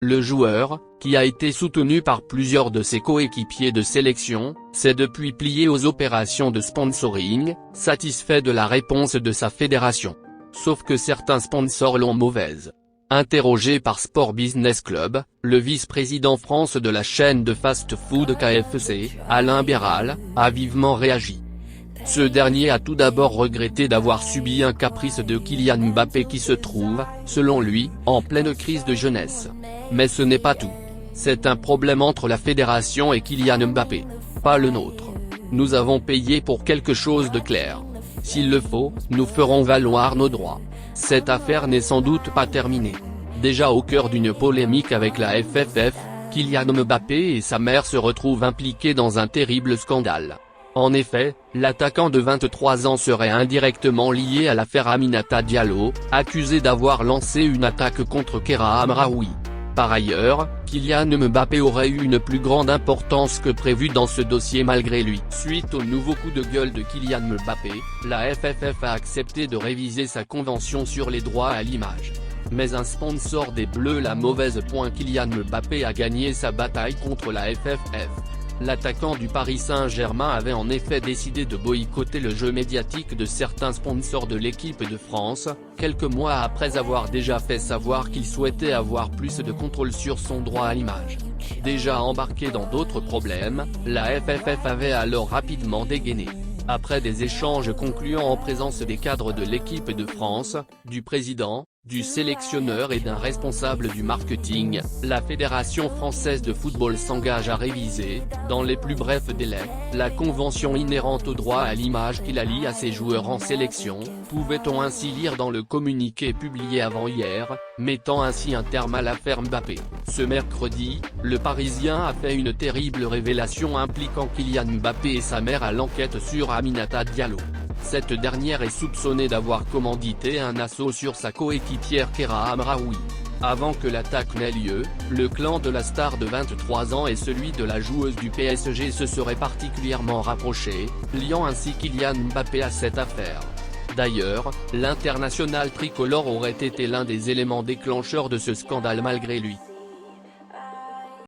Le joueur, qui a été soutenu par plusieurs de ses coéquipiers de sélection, s'est depuis plié aux opérations de sponsoring, satisfait de la réponse de sa fédération. Sauf que certains sponsors l'ont mauvaise. Interrogé par Sport Business Club, le vice-président France de la chaîne de fast-food KFC, Alain Béral, a vivement réagi. Ce dernier a tout d'abord regretté d'avoir subi un caprice de Kylian Mbappé qui se trouve, selon lui, en pleine crise de jeunesse. Mais ce n'est pas tout. C'est un problème entre la fédération et Kylian Mbappé. Pas le nôtre. Nous avons payé pour quelque chose de clair. S'il le faut, nous ferons valoir nos droits. Cette affaire n'est sans doute pas terminée. Déjà au cœur d'une polémique avec la FFF, Kylian Mbappé et sa mère se retrouvent impliqués dans un terrible scandale. En effet, l'attaquant de 23 ans serait indirectement lié à l'affaire Aminata Diallo, accusé d'avoir lancé une attaque contre Keira Amraoui. Par ailleurs, Kylian Mbappé aurait eu une plus grande importance que prévu dans ce dossier malgré lui. Suite au nouveau coup de gueule de Kylian Mbappé, la FFF a accepté de réviser sa convention sur les droits à l'image. Mais un sponsor des Bleus la mauvaise. Kylian Mbappé a gagné sa bataille contre la FFF. L'attaquant du Paris Saint-Germain avait en effet décidé de boycotter le jeu médiatique de certains sponsors de l'équipe de France, quelques mois après avoir déjà fait savoir qu'il souhaitait avoir plus de contrôle sur son droit à l'image. Déjà embarqué dans d'autres problèmes, la FFF avait alors rapidement dégainé. Après des échanges concluants en présence des cadres de l'équipe de France, du président, du sélectionneur et d'un responsable du marketing, la Fédération française de football s'engage à réviser, dans les plus brefs délais, la convention inhérente au droit à l'image qui la lie à ses joueurs en sélection, pouvait-on ainsi lire dans le communiqué publié avant-hier, mettant ainsi un terme à l'affaire Mbappé. Ce mercredi, le Parisien a fait une terrible révélation impliquant Kylian Mbappé et sa mère à l'enquête sur Aminata Diallo. Cette dernière est soupçonnée d'avoir commandité un assaut sur sa coéquipière Keira Amraoui. Avant que l'attaque n'ait lieu, le clan de la star de 23 ans et celui de la joueuse du PSG se seraient particulièrement rapprochés, liant ainsi Kylian Mbappé à cette affaire. D'ailleurs, l'international tricolore aurait été l'un des éléments déclencheurs de ce scandale malgré lui.